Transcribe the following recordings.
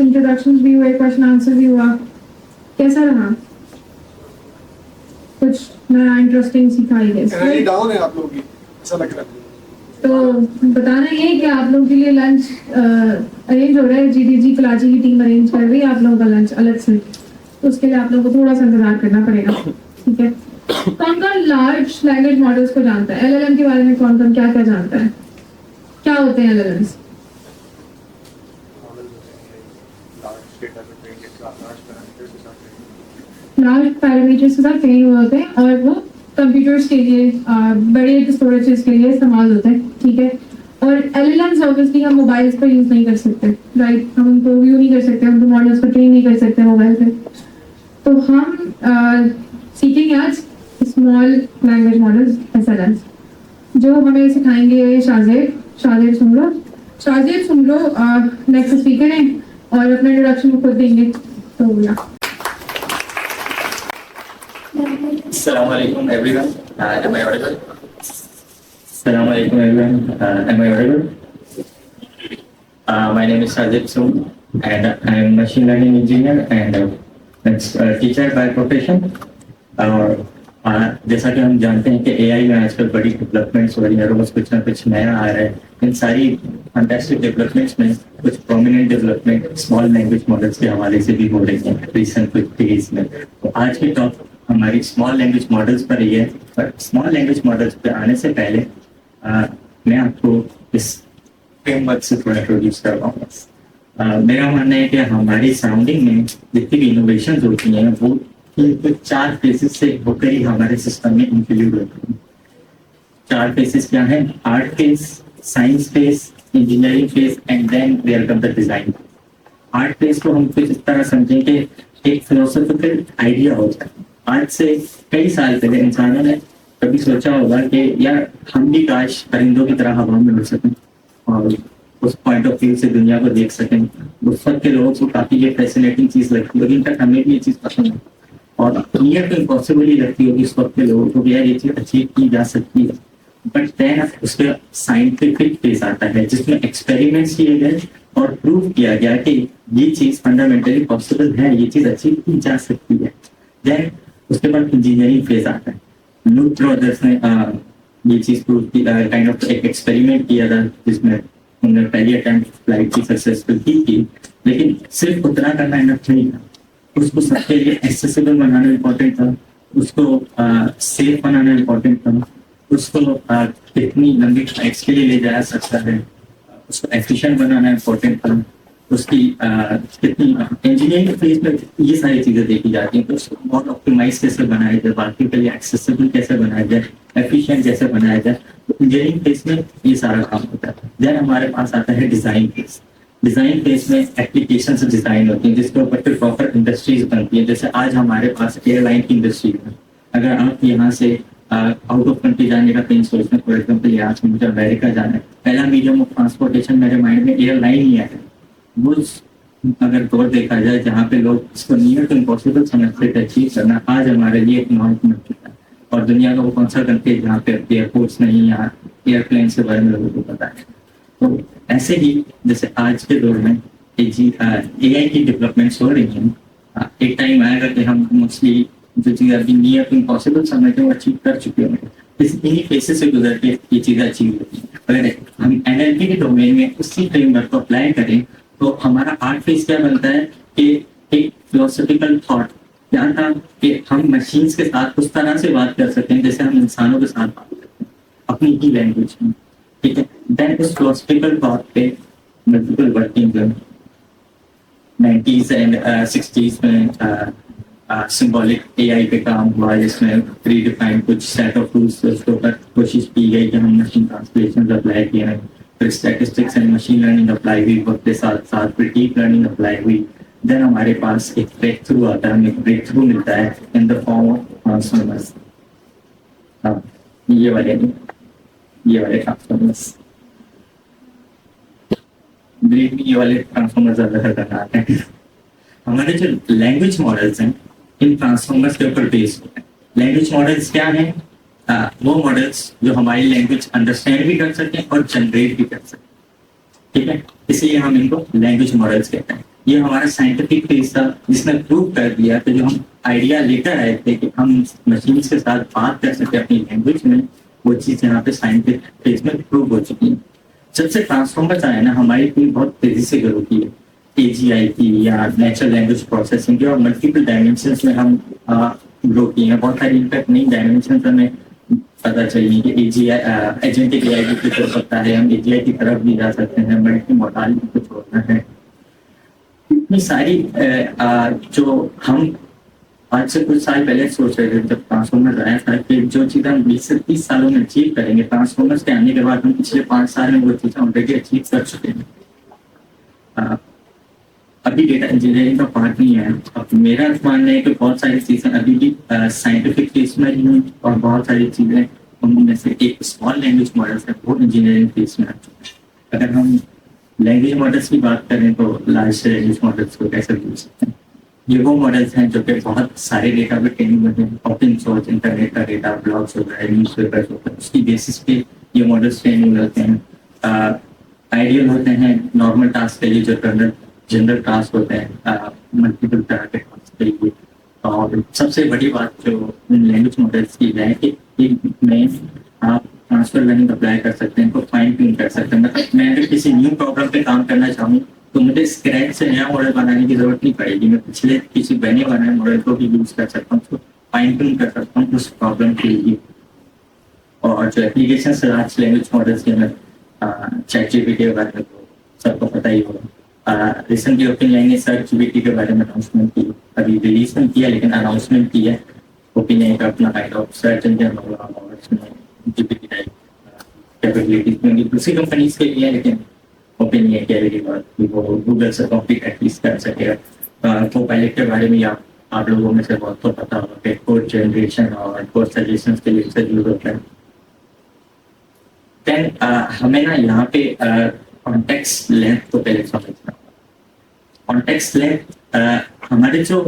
Introduction भी हुए, question answer भी हुआ, कैसा रहा? कुछ नया इंटरेस्टिंग सीखा ही एनर्जी डाउन है आप लोगों की, ऐसा लग रहा है। तो बताना ये कि आप लोगों के लिए लंच अरेंज हो रहा है, जीडीजी कराची की टीम अरेंज कर रही है आप लोगों का लंच अलग से, तो उसके लिए आप लोगों को थोड़ा सा इंतजार करना पड़ेगा, ठीक है? कौन कौन लार्ज लैंग्वेज मॉडल्स को जानता है? एलएलएम के बारे में कौन कौन क्या क्या जानता है? क्या होते हैं एलएलएम्स? लार्ज पैरामीटर्स के साथ ट्रेन हुए होते हैं और वो कंप्यूटर्स के लिए बड़े स्टोरेजेस के लिए इस्तेमाल होते हैं, ठीक है? और एलएलएम्स ऑब्वियसली हम मोबाइल्स पर यूज नहीं कर सकते, राइट? हम उनको व्यू नहीं कर सकते, हम मॉडल्स को ट्रेन नहीं कर सकते मोबाइल पे। तो हम सीखेंगे आज स्मॉल लैंग्वेज मॉडल्स एसएलएम्स, जो हमें सिखाएंगे शाजिर सुमरो। शाजिर सुमरो नेक्स्ट स्पीकर हैं और अपना इंट्रोडक्शन को खुद देंगे, तो या Assalamu alaikum everyone. Am I audible? Assalamu alaikum everyone. Am I audible? My name is Sajid Soom and I am machine learning engineer and teacher by profession. जैसा कि हम जानते हैं कि AI में आजकल बड़ी डेवलपमेंट्स हो रही है, रोज कुछ ना कुछ नया आ रहा है। इन सारी फैंटास्टिक डेवलपमेंट्स में कुछ prominent development small language models के हवाले से भी हो रही है रिसेंट कुछ डेज में। तो आज की टॉप हमारी स्मॉल लैंग्वेज मॉडल्स पर ही है। पर स्मॉल लैंग्वेज मॉडल्स पे आने से पहले मैं आपको इस फ्रेमवर्क से थोड़ा इंट्रोड्यूस करवाऊंगा। मेरा मानना है कि हमारी सराउंडिंग में जितनी भी इनोवेशन होती हैं वो कुछ 4 फेजेस से होकर ही हमारे सिस्टम में इंक्लूड होती हैं। 4 फेजेस क्या है? Art phase, science phase, engineering phase and then there come the design. Art phase को हम कुछ इस तरह समझें कि एक फिलोसॉफिकल आइडिया होता है। आज से कई साल पहले इंसानों ने कभी सोचा होगा कि यार हम भी काश परिंदों की तरह हवा में उड़ सकें और उस पॉइंट ऑफ व्यू से दुनिया को देख सकें। उस वक्त के लोगों को काफी ये फैसिनेटिंग चीज लगती है, लेकिन हमें भी ये चीज पसंद है और नियर तो इम्पॉसिबल ही लगती होगी उस वक्त के लोगों को, यार ये चीज अचीव की जा सकती है। बट देन उसके साइंटिफिक फेज आता है जिसमें एक्सपेरिमेंट्स किए गए और प्रूव किया गया कि ये चीज फंडामेंटली पॉसिबल है, ये चीज अचीव की जा सकती है। देन उसके बाद इंजीनियरिंग फेज आता है। लुक ब्रदर्स ने ये चीज प्रूव की, काइंड ऑफ एक एक्सपेरिमेंट किया था जिसमें उन्होंने पहली अटेम्प्ट फ्लाइट की सक्सेसफुल की, लेकिन सिर्फ उतना करना इनफ नहीं था। उसको सबके लिए एक्सेसिबल बनाना इम्पोर्टेंट था, उसको सेफ बनाना इम्पोर्टेंट था, उसको कितनी लंबी फ्लाइट्स के लिए ले जाया सकता है, उसको एफिशिएंट बनाना इम्पोर्टेंट था, उसकी कितनी इंजीनियरिंग फेज में ये सारी चीजें देखी जाती हैं। तो उसको बहुत ऑप्टिमाइज कैसे बनाया जाए, बाकी के लिए एक्सेसिबल कैसे बनाया जाए, एफिशिएंट कैसे बनाया जाए, तो इंजीनियरिंग फेज में ये सारा काम होता है। देन हमारे पास आता है डिजाइन फेज। डिजाइन फेज में एप्लीकेशन डिजाइन होती है जिसके ऊपर फिर प्रॉपर इंडस्ट्रीज बनती है। जैसे आज हमारे पास एयरलाइन की इंडस्ट्री है। अगर आप यहाँ से आउट ऑफ कंट्री जाने का कहीं सोचते हैं, फॉर एग्जाम्पल यहाँ से मुझे अमेरिका जाना है, पहला मीडियम ऑफ ट्रांसपोर्टेशन मेरे माइंड में एयरलाइन ही है। वो अगर दौर देखा जाए जहाँ पे लोग इसको नियर टू इम्पॉसिबल समझते थे अचीव करना, आज हमारे लिए एक नॉर्म बन चुका है। और दुनिया का वो कौन सा कंट्री है जहाँ पे एयरपोर्ट्स नहीं, यहाँ एयरप्लेन के बारे में लोगों को पता है। तो ऐसे ही जैसे आज के दौर में AI की डेवलपमेंट्स हो रही हैं, एक टाइम आएगा कि हम मोस्टली जो चीज़ अभी नियर टू इम्पॉसिबल समझते हैं वो अचीव कर चुके होंगे। इन्हीं फेसेस से गुजर के ये चीज़ें अचीव होती हैं। अगर हम NLP के डोमेन में उसी फ्रेमवर्क को अप्लाई करें तो हमारा आर्ट फेज क्या बनता है कि एक फिलोसॉफिकल थॉट क्या था कि हम मशीन्स के साथ उस तरह से बात कर सकते हैं जैसे हम इंसानों के साथ बात करते हैं अपनी ही लैंग्वेज में, ठीक है। देन उस फिलोसॉफिकल थॉट पे multiple working 90s and 60s में सिंबॉलिक AI पे काम हुआ जिसमें प्री डिफाइंड कुछ सेट ऑफ टूल्स उसके ऊपर कोशिश की गई कि हम मशीन ट्रांसलेशन अप्लाई किए हैं, फिर statistics and machine learning apply हुई, वक्त के साथ साथ फिर डीप लर्निंग अप्लाई हुई। देन हमारे पास एक ब्रेक थ्रू आता है, हमें एक ब्रेक थ्रू मिलता है in the form of transformers. ये वाले ट्रांसफॉर्मर्स ये वाले ट्रांसफॉर्मर्स ज्यादा खतरनाक हैं। हमारे जो लैंग्वेज मॉडल्स हैं इन ट्रांसफॉर्मर्स के ऊपर बेस्ड होते हैं। लैंग्वेज मॉडल्स क्या हैं? वो मॉडल्स जो हमारी लैंग्वेज अंडरस्टैंड भी कर सकें और जनरेट भी कर सकें, ठीक है। इसलिए हम इनको लैंग्वेज मॉडल्स कहते हैं। ये हमारा साइंटिफिक फेज था जिसने प्रूव कर दिया कि जो हम आइडिया लेकर आए थे कि हम मशीन के साथ बात कर सकते अपनी लैंग्वेज में, वो चीज यहाँ पे साइंटिफिक फेज में प्रूव हो चुकी है। जब से ट्रांसफॉर्मर्स आए ना, हमारी टीम बहुत तेजी से ग्रो की है, AGI की या नेचुरल लैंग्वेज प्रोसेसिंग की, और मल्टीपल डायमेंशंस में हम ग्रो किए हैं। बहुत सारी इनफैक्ट नई डायमेंशंस हमें पता चलिए कि AGI एजेंटिक AI भी कुछ हो सकता है, हम AGI की तरफ भी जा सकते हैं, मल्टी मॉडलिटी कुछ होता है। इतनी सारी जो हम आज से कुछ साल पहले सोच रहे थे जब ट्रांसफॉर्मर्स आया था कि जो चीज़ हम 20 से 30 सालों में अचीव करेंगे, ट्रांसफॉर्मर्स के आने के बाद हम पिछले 5 साल में वो चीज़ें ऑलरेडी अचीव कर चुके हैं। अभी डेटा इंजीनियरिंग का पार्ट नहीं है। अब मेरा मानना है कि बहुत सारी चीज़ें अभी भी साइंटिफिक फेज में ही हैं, और बहुत सारी चीज़ें उनमें से एक स्मॉल लैंग्वेज मॉडल्स है वो इंजीनियरिंग फेज में आ चुके हैं। अगर हम लैंग्वेज मॉडल्स की बात करें तो लार्ज लैंग्वेज मॉडल्स को कैसे भूल सकते हैं। ये वो मॉडल्स हैं जो कि बहुत सारे डेटा पे ट्रेनिंग होते हैं, ओपन सोर्स इंटरनेट का डेटा, ब्लॉग्स होता है, न्यूज पेपर्स होता है, उसकी बेसिस पे ये मॉडल्स ट्रेनिंग होते हैं। आइडियल होते हैं नॉर्मल टास्क के लिए, जो जनरल टास्क होते हैं, मल्टीपल तरह के टास्क के लिए। और सबसे बड़ी बात जो लैंग्वेज मॉडल्स की है कि में आप ट्रांसफर लर्निंग अप्लाई कर सकते हैं, तो फाइन ट्यून कर सकते हैं। मतलब मैं अगर किसी न्यू प्रॉब्लम पे काम करना चाहूँ तो मुझे स्क्रैच से नया मॉडल बनाने की जरूरत नहीं पड़ेगी, मैं पिछले किसी बने बनाए मॉडल को भी यूज कर सकता हूँ, उसको फाइन ट्यून कर सकता हूँ उस प्रॉब्लम के लिए। और जो एप्लीकेशन लार्ज लैंग्वेज मॉडल्स के अंदर ChatGPT के बारे में तो सबको पता ही होगा। रिसेंटली ओपनएआई ने सर्चजीपीटी के बारे में अनाउंसमेंट की, अभी रिलीज नहीं किया लेकिन अनाउंसमेंट की है। ओपनएआई का अपना काइंड ऑफ सर्च इंजन होगा और उसमें जीपीटी टाइप कैपेबिलिटीज में दूसरी कंपनीज के लिए है, लेकिन ओपनएआई कह रही बात कि वो गूगल से कॉपी एटलीस्ट कर सकेगा। को पायलट के बारे में आप लोगों में से बहुत तो पता होगा कि कोड जनरेशन और कोड सजेशंस के लिए उसे यूज होता है। देन हमें ना यहाँ पे कॉन्टेक्स्ट लेंथ को पहले समझना होगा। कॉन्टेक्स्ट लेंथ हमारे जो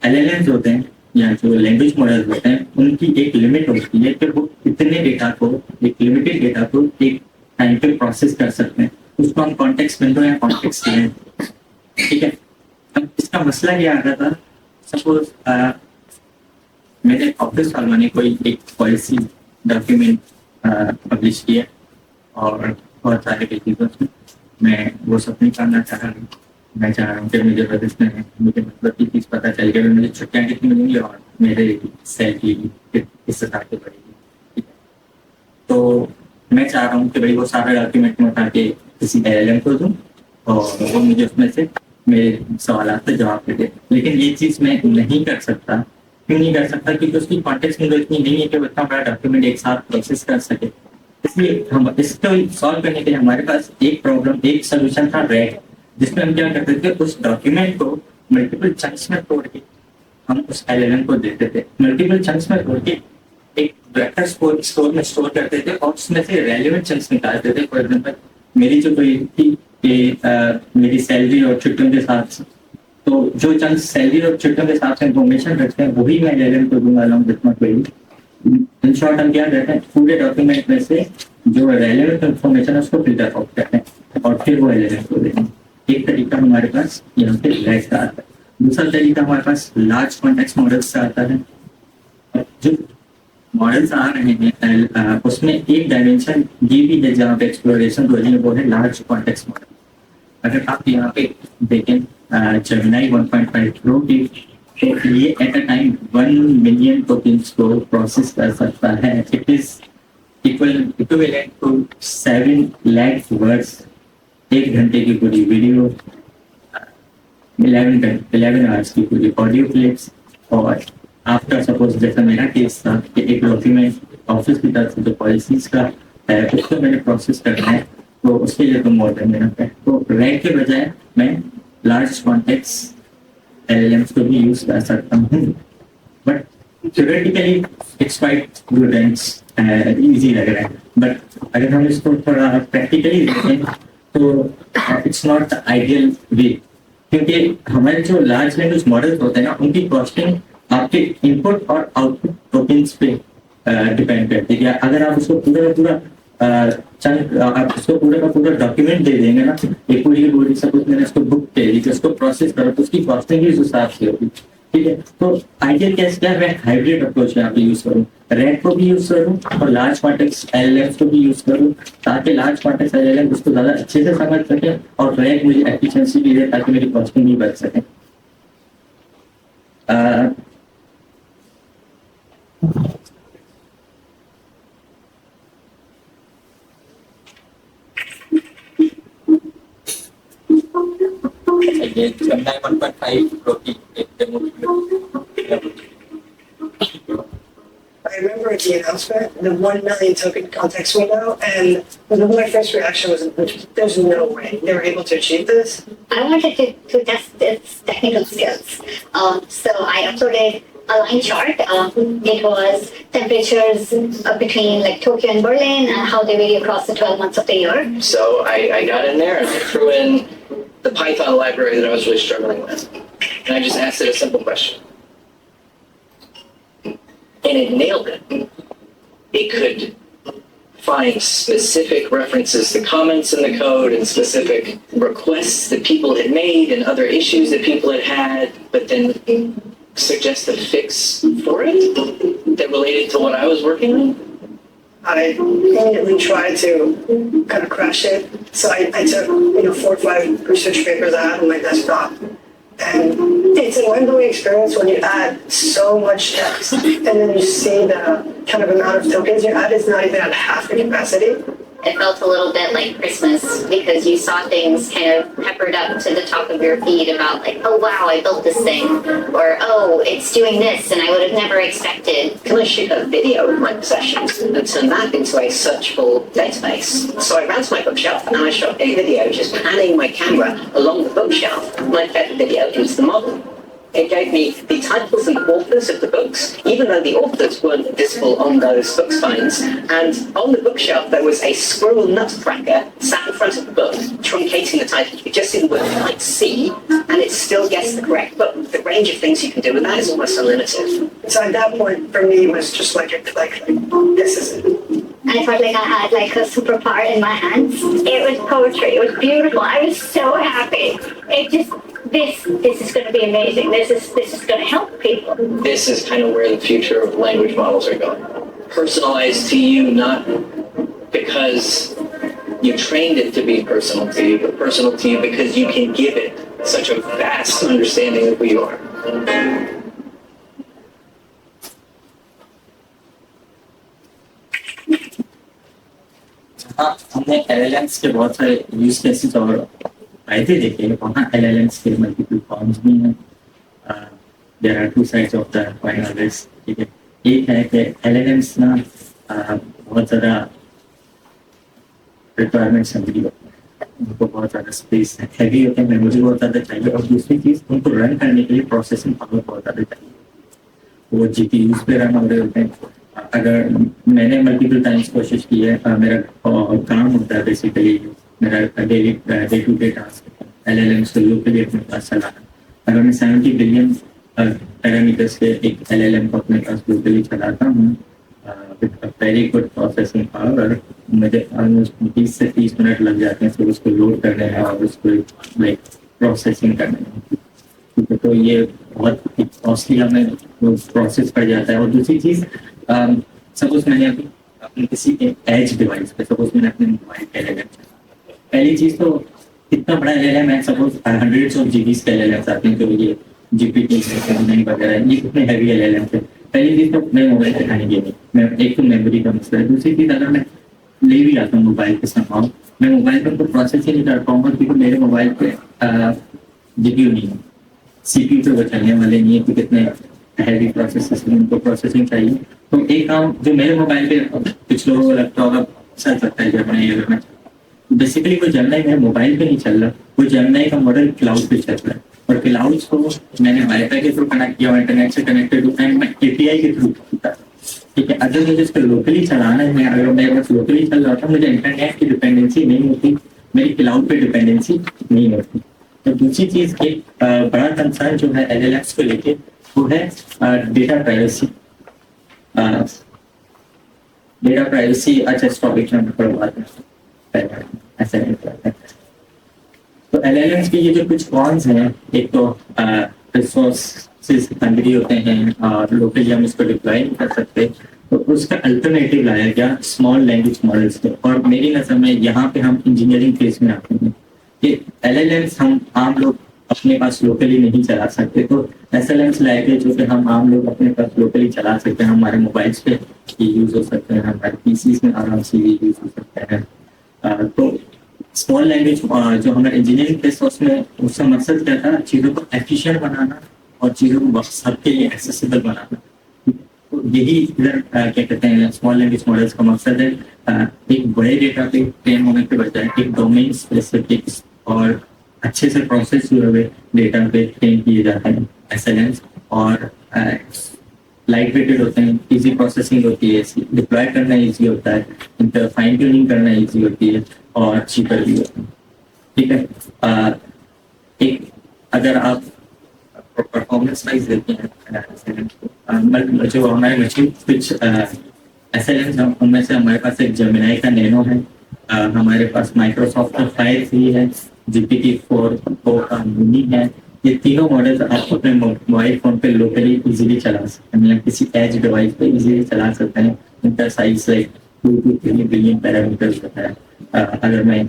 LLMs होते हैं या जो लैंग्वेज मॉडल्स होते हैं उनकी एक लिमिट होती है कि वो इतने डेटा को, एक लिमिटेड डेटा को एक टाइम पे प्रोसेस कर सकते हैं, उसको हम कॉन्टेक्स्ट विंडो या कॉन्टेक्स्ट लेंथ, ठीक है। अब इसका मसला ये आ रहा था, सपोज मेरे ऑफिस वालों ने कोई एक पॉलिसी डॉक्यूमेंट पब्लिश किया और बहुत सारे पेजेस में मैं वो सब नहीं करना चाह रहा हूँ। मैं चाह रहा हूँ कि मुझे बजट में मुझे मतलब की चीज़ पता चल गया, मुझे छुट्टियाँ कितनी मिलेंगी और मेरे सैलरी किस हिसाब से बढ़ेगी, ठीक है। तो मैं चाह रहा हूँ कि भाई वो सारा डॉक्यूमेंट में उठा के किसी LLM को दूँ और वो मुझे उसमें से मेरे सवाल का जवाब दे दे। लेकिन ये चीज़ मैं नहीं कर सकता। क्यों नहीं कर सकता? क्योंकि उसकी कॉन्टेक्स्ट विंडो इतनी नहीं है कि वो इतना बड़ा डॉक्यूमेंट एक साथ प्रोसेस कर सके। इसलिए हम इसको सॉल्व करने के लिए हमारे पास एक प्रॉब्लम, एक सोल्यूशन था रैग, जिसमें हम क्या करते थे, उस डॉक्यूमेंट को मल्टीपल चंक्स में तोड़ के हम उस LLM को देते थे। मल्टीपल चंक्स में तोड़ के एक वेक्टर स्टोर में स्टोर करते थे और उसमें से रेलेवेंट चंक्स निकालते थे। फॉर एग्जाम्पल मेरी जो कोई थी मेरी सैलरी और छुट्टियों के साथ, तो जो चंक्स सैलरी और छुट्टियों के साथ इंफॉर्मेशन रखते हैं वही मैं LLM को दूंगा along with my query. In short हम क्या करते हैं, पूरे डॉक्यूमेंट में से जो रेलेवेंट इंफॉर्मेशन है उसको फिल्टर आउट करते हैं और फिर वो LLM को देते हैं। एक तरीका हमारे पास यहाँ पे रैग का आता है। दूसरा तरीका हमारे पास लार्ज कॉन्टेक्स्ट मॉडल्स का आता है। जो मॉडल्स आ रहे हैं उसमें एक डायमेंशन ये भी है जहाँ पे एक्सप्लोरेशन हो रही है, वो है लार्ज कॉन्टेक्स्ट मॉडल। अगर आप यहाँ पे देखें जेमिनी 1.5 प्रो की, तो ये at a time 1 million tokens को प्रोसेस कर सकता है। It is equivalent to 7 lakh words. 1 घंटे की पूरी वीडियो, 11 आवर्स की पूरी ऑडियो क्लिप्स। और आफ्टर सपोज जैसा मेरा केस था कि एक डॉक्यूमेंट ऑफिस की तरफ से जो पॉलिसीज का है उसको मैंने प्रोसेस करना है, तो उसके लिए तो मोर देन मेरा है। तो रैग के बजाय मैं लार्ज कॉन्टेक्स्ट LLMs को भी यूज कर सकता हूँ, but theoretically it's quite good and easy लग रहा है। बट अगर हम इसको थोड़ा प्रैक्टिकली देखें तो it's not the ideal way, क्योंकि हमारे जो लार्ज लैंग्वेज मॉडल्स होते हैं ना उनकी कॉस्टिंग आपके इनपुट और आउटपुट टोकन्स पे डिपेंड करती है। अगर आप उसको पूरा चंद आप उसको पूरा का पूरा डॉक्यूमेंट दे देंगे ना, एक पूरी बॉडी सपोज मैंने उसको बुक दे दी, उसको प्रोसेस करो तो उसकी कॉस्टिंग भी उस हिसाब से होगी, ठीक है। तो आइडियल केस क्या है, मैं हाइब्रिड अप्रोच यहाँ पे यूज करूँ, रैक को भी यूज करूँ और लार्ज कॉन्टेक्स्ट एलएलएम को भी यूज करूँ, ताकि लार्ज कॉन्टेक्स्ट एलएलएम उसको ज्यादा अच्छे से समझ सके और रैक मुझे एफिशिएंसी भी दे ताकि मेरी कॉस्टिंग भी बढ़ सके। ये Gemini 1.5 Pro की एक demo I remember at the announcement, the 1 million token context window, and my first reaction was, there's no way they were able to achieve this. I wanted to test its technical skills. So I uploaded a line chart. It was temperatures between like Tokyo and Berlin and how they vary across the 12 months of the year. So I got in there and I threw in the Python library that I was really struggling with. And I just asked it a simple question. And it nailed it. It could find specific references to comments in the code and specific requests that people had made and other issues that people had had, but then suggest a fix for it that related to what I was working on. I immediately tried to kind of crash it. So I took 4 or 5 research papers I had on my desktop. And it's a mind-blowing experience when you add so much text and then you see the kind of amount of tokens you add is not even at half the capacity. It felt a little bit like Christmas because you saw things kind of peppered up to the top of your feed about like, oh wow, I built this thing, or oh, it's doing this and I would have never expected. Can I shoot a video of my possessions and turn that into a searchable database? So I ran to my bookshelf and I shot a video just panning my camera along the bookshelf and I fed the video into the model. It gave me the titles and authors of the books, even though the authors weren't visible on those books finds. And on the bookshelf, there was a squirrel nutcracker sat in front of the book, truncating the title. You just see the word like C, and it still gets the correct book. The range of things you can do with that is almost unlimited. So at that point, for me, it was just like this is it. I felt like I had like a superpower in my hands. It was poetry. It was beautiful. I was so happy. It just this is going to be amazing. This is going to help people. This is kind of where the future of language models are going. Personalized to you, not because you trained it to be personal to you, but personal to you because you can give it such a vast understanding of who you are. हाँ, हमने LLMs के बहुत सारे use cases और फायदे देखे, वहाँ LLMs के मल्टीपल फॉर्म्स भी हैं। There are 2 sides of the coin always, ठीक है। एक है कि LLMs ना बहुत ज़्यादा रिक्वायरमेंट्स होती है, उनको बहुत ज़्यादा स्पेस हैवी होते हैं, मेमोरी बहुत ज़्यादा चाहिए, और दूसरी चीज़ उनको रन करने के लिए प्रोसेसिंग पावर बहुत ज़्यादा चाहिए। वो GPUs पे रन हो रहे होते हैं। अगर मैंने मल्टीपल टाइम्स कोशिश की है, मेरा काम होता है बेसिकली, मेरा day to day task LLMs को लोकली अपने पास चलाना। अगर मैं 70 बिलियन पैरामीटर्स के एक LLM को अपने पास लोकली चलाता हूँ with very good processing power, मुझे ऑलमोस्ट 20 से 30 मिनट लग जाते हैं फिर उसको लोड करने में और उसको लाइक प्रोसेसिंग करने में। तो ये बहुत कॉस्टली हमें प्रोसेस पड़ जाता है। और दूसरी चीज़, सपोज मैंने अभी अपने किसी के एज डिवाइस पे, सपोज मैंने अपने मोबाइल पे LLM, पहली चीज़ तो इतना बड़ा LLM है, सपोज हंड्रेड्स ऑफ जीबीज के LLMs आते हैं, तो ये GPT वगैरह ये कितने हैवी LLM थे। पहली चीज़ तो मैं मोबाइल पे खाएंगे नहीं, मैं एक तो मेमोरी का मसला है। दूसरी चीज़, अगर मैं ले भी आता हूँ मोबाइल पे संभाव, मैं मोबाइल पर तो प्रोसेस ही नहीं कर पाऊंगा क्योंकि मेरे मोबाइल पे GPU नहीं है, CPU पे वो चलने वाले नहीं है कि कितने हैवी प्रोसेस उनको प्रोसेसिंग चाहिए। तो एक काम जो मेरे मोबाइल पे कुछ लोगों को लगता होगा चल सकता है जर्मनी, बेसिकली वो जर्मनी मेरे मोबाइल पे नहीं चल रहा, वो जर्मनी का मॉडल क्लाउड पे चल रहा है, और क्लाउड को मैंने वाईफाई के थ्रू कनेक्ट किया, इंटरनेट से कनेक्टेड होता है, मैं API के थ्रू किया, ठीक है। अगर मुझे इसको लोकली चलाना है, अगर मेरे पास लोकली चल रहा था, मुझे इंटरनेट की डिपेंडेंसी नहीं होती, मेरी क्लाउड पे डिपेंडेंसी नहीं होती। तो दूसरी चीज़ एक बड़ा कंसर्न जो है LLMs को लेके वो है डेटा प्राइवेसी। डेटा प्राइवेसी अच्छा इस टॉपिक में थोड़ा बात करते हैं ऐसा नहीं करते। तो LLMs के ये जो कुछ कॉन्स हैं, एक तो रिसोर्सेज हंग्री होते हैं और लोकली हम इसको डिप्लॉय नहीं कर सकते, तो उसका अल्टरनेटिव लाया गया स्मॉल लैंग्वेज मॉडल्स के। और मेरी नजर में यहाँ पे हम इंजीनियरिंग फेज में आते हैं कि LLMs हम आम लोग अपने पास लोकली नहीं चला सकते, तो SLMs लाए गए जो कि हम आम लोग अपने पास लोकली चला सकते हैं, हमारे मोबाइल्स पे यूज हो सकते हैं, हमारे PCs में आराम से भी यूज हो सकते हैं। तो स्मॉल लैंग्वेज जो हमारे इंजीनियरिंग फेज उसमें उसका मकसद क्या था, चीज़ों को एफिशिएंट बनाना और चीज़ों को सबके लिए एक्सेसिबल बनाना। तो यही इधर क्या कहते हैं स्मॉल लैंग्वेज मॉडल्स का मकसद है, एक बड़े डेटा पे ट्रेन होने के बजाय एक डोमेन स्पेसिफिक और अच्छे से प्रोसेस हुए हुए डेटा पे ट्रेन किए जाते हैं SLMs, और लाइट वेटेड होते हैं, इजी प्रोसेसिंग होती है, डिप्लॉय करना इजी होता है, इनका फाइन ट्यूनिंग करना इजी होती है और चीपर भी होता है। ठीक है, एक अगर आप परफॉर्मेंस वाइज देखते हैं जो हमारे मशीन कुछ SLMs हैं, उनमें से हमारे पास एक जेमिनी का नैनो है, हमारे पास माइक्रोसॉफ्ट का फायर 3 है, GPT-4 का मिनी है। ये तीनों मॉडल्स आप अपने मोबाइल फोन पे लोकली इजीली चला सकते हैं, मतलब किसी एज डिवाइस पे इजीली चला सकते हैं। इनका size like 2 to 3 billion parameters होता है। अगर मैं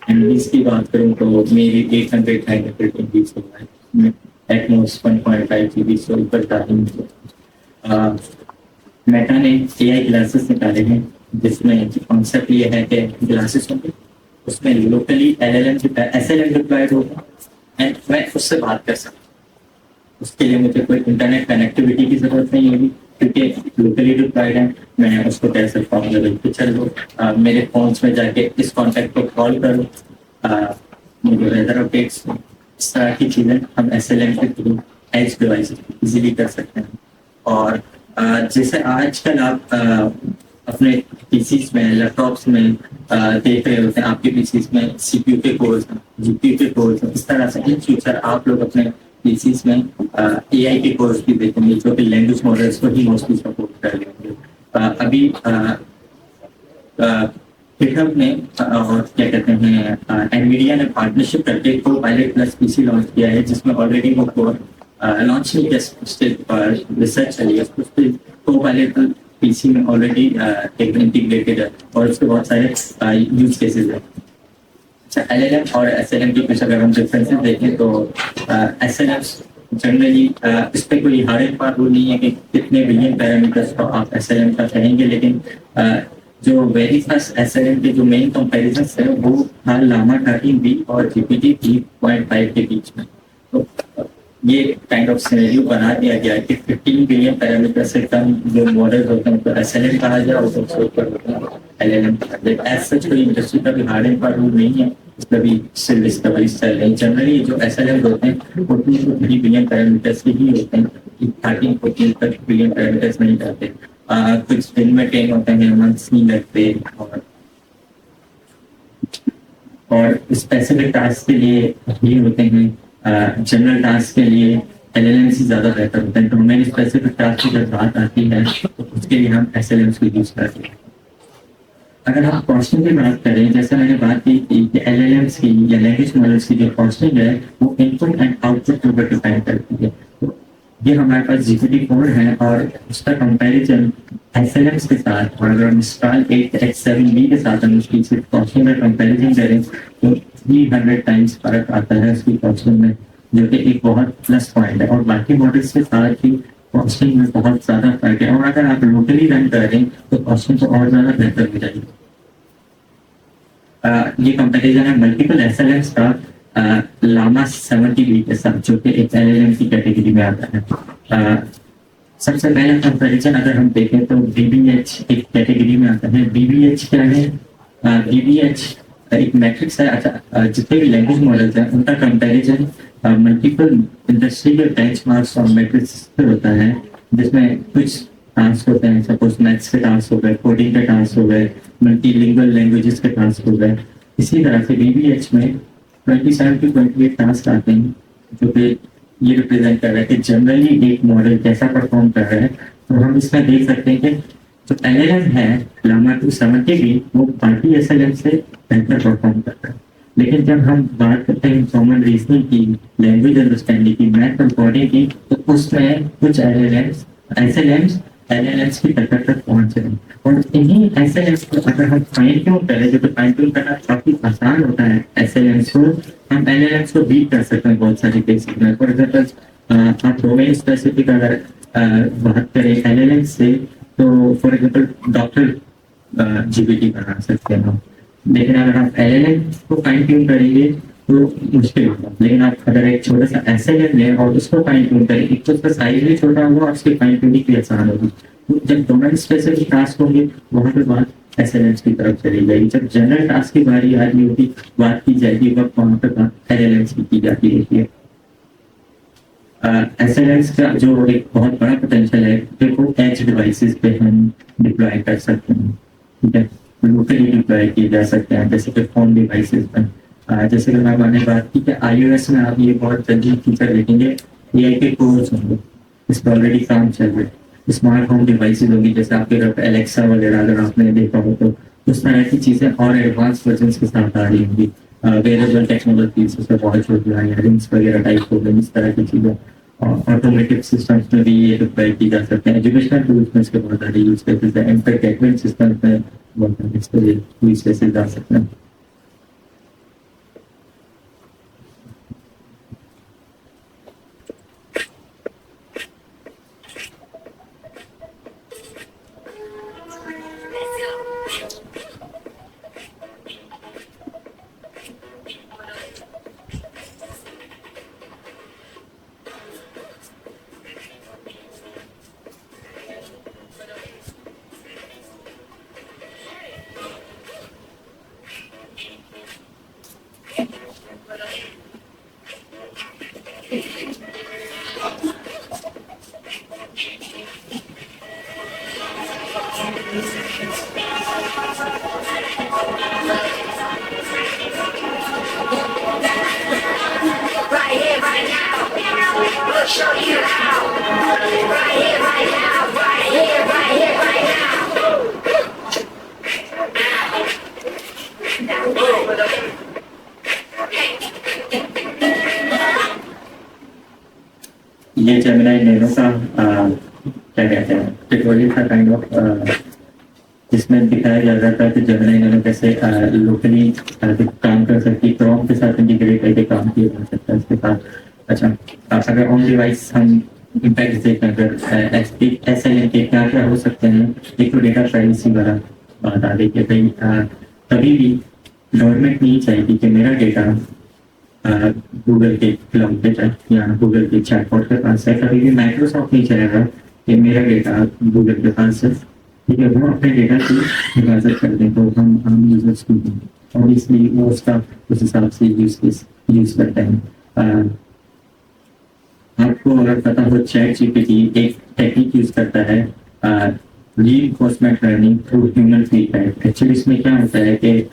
MBs की बात करूँ तो मेरी 800-900 MBs होता है, एटमोस्ट 1.5 GB से ऊपर का मेटा ने AI ग्लासेस निकाले हैं, जिसमें कॉन्सेप्ट ये है कि ग्लासेस होंगे, उसमें लोकली SLM डिप्लॉयड होगा एंड मैं उससे बात कर सकता हूँ। उसके लिए मुझे कोई इंटरनेट कनेक्टिविटी की जरूरत नहीं होगी, क्योंकि लोकली डिप्लॉयड है। मैं उसको कह सकता हूँ लेवल पे चल लो, मेरे फोन्स में जाके इस कॉन्टैक्ट को कॉल करो, मुझे वेदर अपडेट्स, इस तरह की चीज़ें हम SLM के थ्रू एज डिवाइस इजीली कर सकते हैं। और जैसे आजकल आप अपने PCs में, लैपटॉप्स में देख रहे होते हैं, आपके PCs में CPU के कोर्स हैं, GPU के कोर्स हैं, इस तरह से इन फ्यूचर आप लोग अपने PCs में AI के कोर्स भी देखेंगे जो कि लैंग्वेज मॉडल्स को ही मोस्टली सपोर्ट कर लेंगे। अभी GitHub ने और क्या कहते हैं NVIDIA ने पार्टनरशिप करके Copilot+ PC लॉन्च किया है, जिसमें ऑलरेडी वो कोर लॉन्च नहीं किया, रिसर्च चली है, उस पर Copilot PC में ऑलरेडी इंटीग्रेटेड है और उसके बहुत सारे यूज केसेस है। अच्छा, LLM और SLM की कुछ अगर हम डिफरेंसेस देखें तो SLMs जनरली इस पर कोई हार्ड एंड फास्ट रूल नहीं है कि कितने बिलियन पैरामीटर्स को आप SLM का कहेंगे, लेकिन जो वेरी फर्स्ट SLM के जो मेन कंपैरिजन है वो था लामा 13B और GPT 3.5 के बीच में। तो ये काइंड ऑफ सिनेरियो बना दिया गया है कि 15 बिलियन पैरामीटर से कम जो मॉडल्स होते हैं उनको SLM कहा जाए और उससे ऊपर होते हैं LLM कहा जाए। एज सच कोई इंडस्ट्री का भी हार्ड एंड फास्ट रूल नहीं है, इसमें भी सिर्फ डिस्कवरीज चल रही है। जनरली जो SLM होते हैं 14 to 3 बिलियन पैरामीटर्स के ही होते हैं, 13-14 तक बिलियन पैरामीटर्स नहीं जाते। कुछ दिन में ट्रेन होते हैं, मंथ्स नहीं लगते, और स्पेसिफिक टास्क के लिए ये होते हैं। जनरल टास्क के लिए LLMs ही ज़्यादा बेहतर होते हैं। तो हमें स्पेसिफिक टास्क की जब बात आती है तो उसके लिए हम SLMs को यूज करते हैं। अगर आप कॉस्टिंग की बात करें, जैसे मैंने बात की कि LLMs की या लैंग्वेज मॉडल्स की जो कॉस्टिंग है वो इनपुट एंड आउटपुट के ऊपर डिपेंड करती है। तो ये हमारे पास GPT-4 है और उसका कंपैरिजन SLMs के साथ, और अगर हम Mistral 8X7B के साथ हम उसकी कॉस्टिंग में कंपैरिजन करें तो 300 टाइम्स फर्क आता है उसकी कॉस्टिंग में, जो कि एक बहुत प्लस पॉइंट है। और बाकी मॉडल्स के साथ ही कॉस्टिंग में बहुत ज़्यादा फर्क है, और अगर आप लोकली रन करें तो कॉस्टिंग तो और ज़्यादा बेहतर हो जाएगी। ये कंपैरिजन है मल्टीपल SLMs का लामा 70B के साथ, जो कि एक LLM की कैटेगरी में आता है। सबसे पहला कंपैरिजन अगर हम देखें तो BBH एक कैटेगरी में आता है। BBH क्या है? BBH एक मैट्रिक्स है। अच्छा, जितने भी लैंग्वेज मॉडल्स हैं उनका कंपैरिजन मल्टीपल इंडस्ट्री के बेंचमार्क्स और मैट्रिक्स पे होता है, जिसमें कुछ टास्क होते हैं, सपोज मैथ्स के टास्क हो गए, कोडिंग के टास्क हो गए, मल्टीलिंगुअल लैंग्वेजेस के टास्क हो गए। इसी तरह से BBH में 27 to 28 टास्क आते हैं, जो कि ये रिप्रेजेंट कर रहा है कि जनरली एक मॉडल कैसा परफॉर्म कर रहा है। तो हम इसमें देख सकते हैं कि जो LLM है लामा 270 भी वो बाकी SLM से बेहतर परफॉर्म करता है। लेकिन जब हम बात करते हैं कॉमन रीजनिंग की, लैंग्वेज अंडरस्टैंडिंग की, मैथ और कोडिंग की, तो उसमें कुछ SLMs की टक्कर तक पहुंच रहे हैं। और इन्हीं SLMs को अगर हम फाइन ट्यून करें, जो फाइन ट्यून करना काफी आसान होता है SLMs को, हम LLMs को बीट कर सकते हैं बहुत सारे केसेस में। फॉर एग्जाम्पल आप डोमेन स्पेसिफिक अगर बात करें LLM से, तो फॉर एग्जाम्पल डॉक्टर GPT बना सकते हैं हम। लेकिन अगर आप LLM को फाइन ट्यून करेंगे तो मुश्किल होगा। लेकिन आप अगर एक छोटा सा SLM लें और उसको फाइन ट्यून करें, एक तो उसका साइज भी छोटा होगा और उसकी फाइन ट्यूनिंग भी आसान होगी। तो जब डोमेन स्पेसिफिक टास्क होंगे वहां पे बात SLMs की तरफ चली जाएगी। जब जनरल टास्क की बारी आ रही होगी, बात की जाएगी, वक्त वहां पर बात LLMs की जाती होती है। SLMs का जो एक बहुत बड़ा पोटेंशियल है, देखो एज डिवाइसेस पे हम डिप्लॉय कर सकते हैं, ठीक है, लोकली डिप्लॉय किए जा सकते हैं, जैसे कि फोन डिवाइसेस पर। जैसे कि मैंने बात की कि iOS में आप ये बहुत जल्दी फीचर देखेंगे, AI के कोर्स होंगे, इस पर ऑलरेडी काम चल रहा है। स्मार्ट होम डिवाइसेस होगी, जैसे आपके घर एलेक्सा वगैरह अगर आपने देखा हो तो उस तरह की चीजें और एडवांस वर्जन के साथ आ रही होंगी। वेरेबल टेक्नोलॉजी जैसे वॉच हो गया, रिंग्स वगैरह टाइप हो गई, इस तरह की चीजें। ऑटोमेटिक सिस्टम्स में भी ये डिप्लॉय की जा सकते हैं। एजुकेशनल टूल्स में इसके बहुत सारे यूज केसेस हैं। एंटरटेनमेंट सिस्टम में बहुत सारे इसके यूज केसेस आ सकते हैं। ये जेमिनी नैनो का क्या कहते हैं ट्यूटोरियल था काइंड ऑफ, जिसमें दिखाया जा रहा था कि जेमिनी नैनो कैसे लोकली काम कर सकती है, क्रोम के साथ इंटीग्रेट करके काम किया जा सकता है इसके साथ। अच्छा, अगर ऑन डिवाइस हम इम्पैक्ट देखें, अगर SLM के क्या क्या हो सकते हैं, एक तो डेटा प्राइवेसी वाला बात आ रही है भाई, कभी भी गवर्नमेंट नहीं चाहेगी कि मेरा डेटा गूगल के क्लाउड पे जाए या गूगल के चैटबॉट के पास है। कभी भी माइक्रोसॉफ्ट नहीं चाहेगा कि मेरा डेटा गूगल के पास है, ठीक है, वो अपने डेटा की हिफाजत कर दें, तो हम यूजर्स को ऑब्वियसली वो उसका उस हिसाब से यूज करते हैं। आपको अगर पता हो, ChatGPT एक टेक्निक यूज करता है reinforcement learning through human feedback. Actually इसमें क्या होता है कि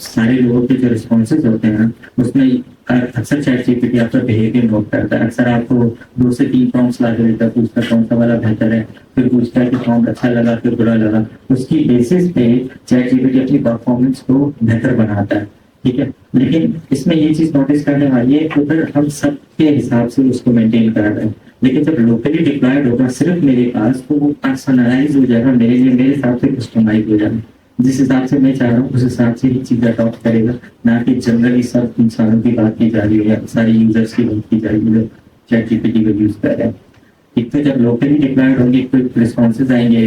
सारे लोगों के जो रिस्पॉन्सेज होते हैं उसमें अक्सर ChatGPT आपका बिहेवियर नोट करता है। अक्सर आपको 2 से 3 प्रॉम्प्ट्स ला के देता है, पूछता कौन सा वाला बेहतर है, फिर पूछता है कि प्रॉम्प्ट अच्छा लगा फिर बुरा लगा। उसकी बेसिस पे ChatGPT अपनी परफॉर्मेंस को बेहतर बनाता है, ठीक है। लेकिन इसमें ये चीज नोटिस करने वाली है कि उधर हम सबके हिसाब से उसको मेंटेन कर रहे हैं, लेकिन जब लोकली डिप्लॉयड होगा सिर्फ मेरे पास, तो वो पर्सनलाइज हो जाएगा, मेरे लिए मेरे हिसाब से कस्टमाइज हो जाएगा। जिस हिसाब से मैं चाह रहा हूँ उस हिसाब से ही चीज अडॉप्ट करेगा, ना कि जनरली सब इंसानों की बात की जा रही है या सारे यूजर्स की बात की जा रही है जो ChatGPT को यूज कर रहे हैं। एक तो जब लोकली डिप्लॉयड होंगे तो रिस्पॉन्सेज आएंगे,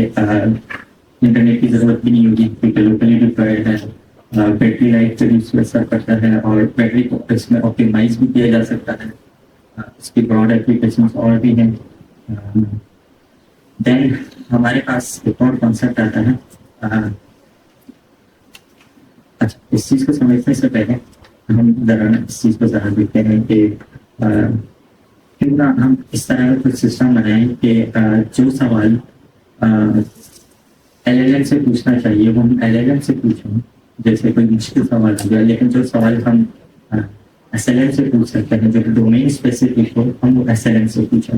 इंटरनेट की जरूरत भी नहीं होगी क्योंकि लोकली डिप्लॉयड है। बैटरी लाइफ पर भी असर पड़ता है और बैटरी को इसमें ऑप्टिमाइज भी किया जा सकता है। इसकी ब्रॉड एप्लीकेशंस और भी हैं। देन हमारे पास एक और कॉन्सेप्ट आता है। अच्छा, इस चीज को समझने से पहले हम जरा इस चीज को जरा देखते हैं कि क्यों ना हम इस तरह का कुछ सिस्टम बनाएं कि जो सवाल LLM से पूछना चाहिए वो हम LLM से पूछें। जैसे कोई मुश्किल सवाल हो गया, लेकिन जो सवाल हम SLM से पूछ सकते हैं, जो डोमेन स्पेसिफिक हो, हम वो SLM से पूछें।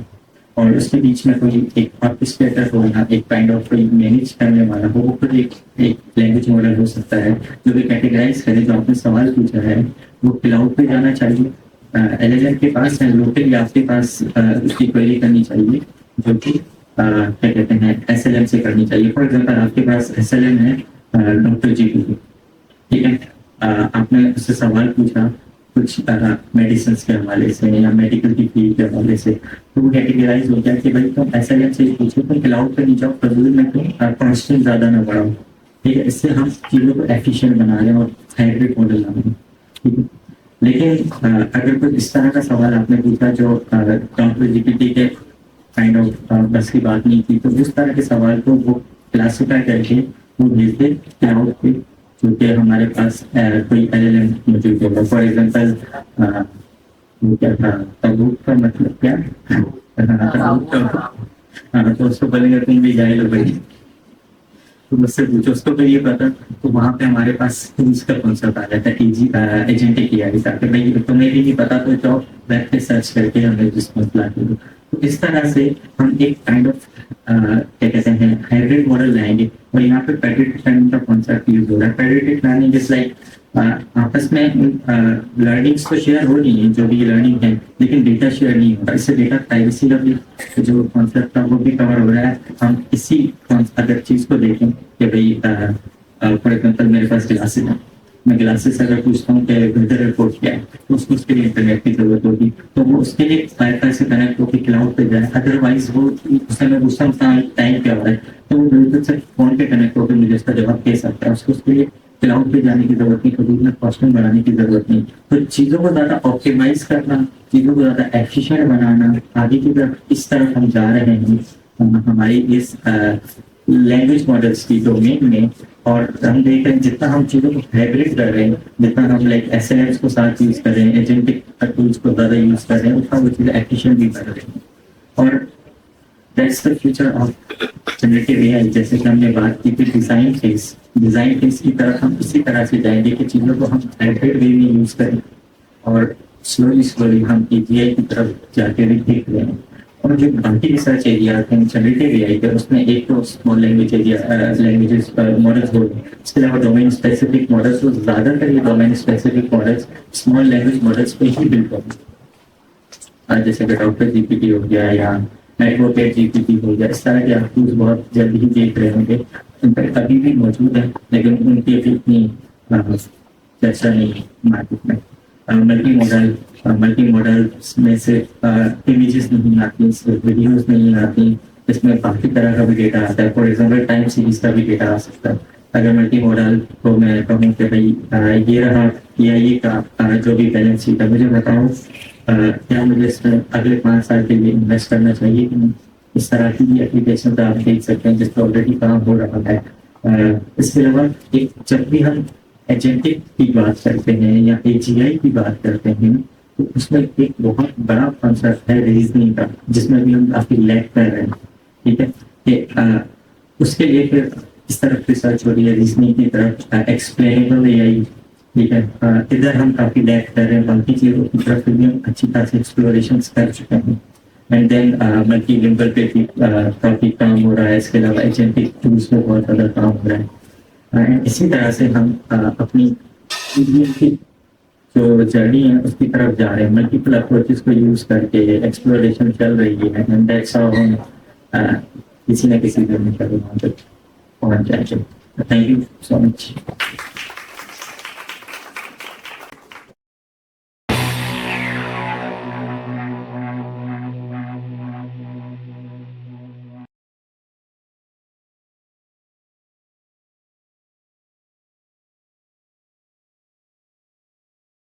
और उसके बीच में कोई एक ऑर्केस्ट्रेटर हो या एक काइंड ऑफ कोई मैनेज करने वाला हो, वो खुद एक लैंग्वेज मॉडल हो सकता है जो भी कैटेगराइज करे। जो आपने सवाल पूछा है वो क्लाउड पे जाना चाहिए, एलएलएम के पास है, लोकली आपके पास उसकी क्वेरी करनी चाहिए जो कि क्या कहते हैं एसएलएम से करनी चाहिए। फॉर एग्जांपल आपके पास एसएलएम है डॉक्टर जीपीटी, ठीक है, आपने उससे सवाल पूछा कुछ मेडिसिन के हवाले से या मेडिकल की फील्ड के हवाले से, तो वो कैटेगराइज हो गया कि भाई तुम एसएलएम से पूछो, तुम क्लाउड पे नहीं जाओ, फजूल में तुम कॉन्स्टेंट ज्यादा ना बढ़ाओ, ठीक है। इससे हम चीजों को एफिशिएंट बना रहे हैं और हाइब्रिड मॉडल ला रहे हैं, ठीक है। लेकिन अगर कोई इस तरह का सवाल आपने पूछा जो डॉक्टर जीपीटी के काइंड ऑफ बस की बात नहीं थी, तो उस तरह के सवाल को वो क्लासिफाई करके वो भेजते क्लाउड पे, जो कि हमारे पास कोई एलएलएम मौजूद होगा। फॉर एग्जांपल वो क्या था, तबूक का मतलब क्या, तो उसको बोलेंगे तुम भी जाए लो भाई, तो मुझसे पूछो, उसको तो ये पता, तो वहाँ पे हमारे पास उसका कॉन्सेप्ट आ जाता है एजेंटिक एआई का, भाई तुम्हें भी नहीं पता तो जाओ वेब पे सर्च करके हमें रिस्पॉन्स ला के दो। तो इस तरह से हम एक काइंड ऑफ क्या कहते हैं हाइब्रिड मॉडल लाएंगे। और यहाँ पे पैरेटिव लर्निंग का कॉन्सेप्ट यूज हो रहा है। पैरेटिव लर्निंग इज लाइक आपस में लर्निंग्स तो शेयर हो रही है जो भी लर्निंग है, लेकिन डेटा शेयर नहीं होता। इससे डेटा प्राइवेसी का भी जो कॉन्सेप्ट था वो भी कवर हो रहा है। हम इसी अगर चीज को देखें कि भाई फॉर एग्जाम्पल मेरे पास ग्लासेस है, मैं ग्लासेस से अगर पूछता हूँ कि वेदर रिपोर्ट क्या है, तो उसको उसके लिए इंटरनेट की जरूरत होगी, तो वो उसके लिए वाईफाई से कनेक्ट होकर क्लाउड पे जाए। अदरवाइज वो उससे मैं पूछता हूँ टाइम क्या हो रहा है, तो वो ब्लूटूथ से फोन पे कनेक्ट होकर मुझे उसका जवाब दे सकता है। उसको उसके लिए क्लाउड पे जाने की जरूरत नहीं, कभी में कॉस्टिंग बढ़ाने की जरूरत नहीं। तो चीजों को ज्यादा ऑप्टिमाइज करना, चीजों को ज्यादा एफिशिएंट बनाना, आगे की तरफ इस तरफ हम जा रहे हैं हमारी इस लैंग्वेज मॉडल्स की डोमेन में। और हम देख रहे हैं जितना हम चीजों को हाइब्रिड कर रहे हैं, जितना हम लाइक एसएलएम्स को साथ यूज कर रहे हैं, एजेंटिक टूल्स को ज्यादा यूज कर रहे हैं, उतना वो चीजें एफिशिएंट भी कर रहे हैं। और that's the future of generative AI. जैसे कि हमने बात की थी डिजाइन फेज की तरफ हम इसी तरह से जाएंगे कि चीजों को हम हाइब्रिड वे में यूज करें और स्लोली हम एजीआई की तरफ जाके भी देख रहे हैं। और जो बाकी रिसर्च एरिया थे जनरेटिव एआई के, उसमें एक तो स्मॉल लैंग्वेजेस मॉडल्स हो गए, इसके अलावा डोमेन स्पेसिफिक मॉडल्स, तो ज्यादातर ये domain specific models small language models पे ही बिल्ड होंगे। जैसे कि डॉक्टर जीपीटी हो गया या नेटवर्क जीपीटी हो गया, इस तरह के आप टूल्स बहुत जल्द ही देख रहे होंगे। इनफैक्ट अभी भी मौजूद है, लेकिन उनकी अभी इतनी चर्चा नहीं है मार्केट में। मल्टी मॉडल में सिर्फ इमेजेस नहीं आती, सिर्फ वीडियोस नहीं आती, इसमें बाकी तरह का भी डेटा आता है। फॉर एग्जाम्पल टाइम सीरीज का भी डेटा आ सकता है। अगर मल्टी मॉडल को मैं कहूँ कि भाई ये रहा ये का जो भी बैलेंस शीट है, मुझे बताओ क्या मुझे इसमें अगले 5 साल के लिए इन्वेस्ट करना चाहिए कि नहीं। इस तरह की भी एप्लीकेशन तो आप देख सकते हैं जिस पर ऑलरेडी काम हो रहा है। इसके अलावा एक जब भी हम एजेंटिक की बात करते हैं या एजीआई की बात करते हैं, तो उसमें एक बहुत बड़ा कॉन्सेप्ट है रीजनिंग का, जिसमें भी हम काफी लैग कर रहे हैं, ठीक है। कि उसके लिए फिर इस तरफ रिसर्च हो रही है रीजनिंग की तरफ, एक्सप्लेनेबल एआई, ठीक है। इधर हम काफी लैग कर रहे हैं, बाकी चीजों की तरफ भी हम अच्छी खासी एक्सप्लोरेशन कर चुके हैं। एंड देन मल्टी लिंगुअल पे भी काफी काम हो रहा है। इसके अलावा एजेंटिक टूल्स पे बहुत ज्यादा काम हो रहा है। इसी तरह से हम अपनी जो जर्नी है उसकी तरफ जा रहे हैं। मल्टीपल अप्रोचेस को यूज करके एक्सप्लोरेशन चल रही है, एंड दैट्स हाउ हम किसी न किसी दिन वहां तक पहुंच जाएंगे। Thank you so much.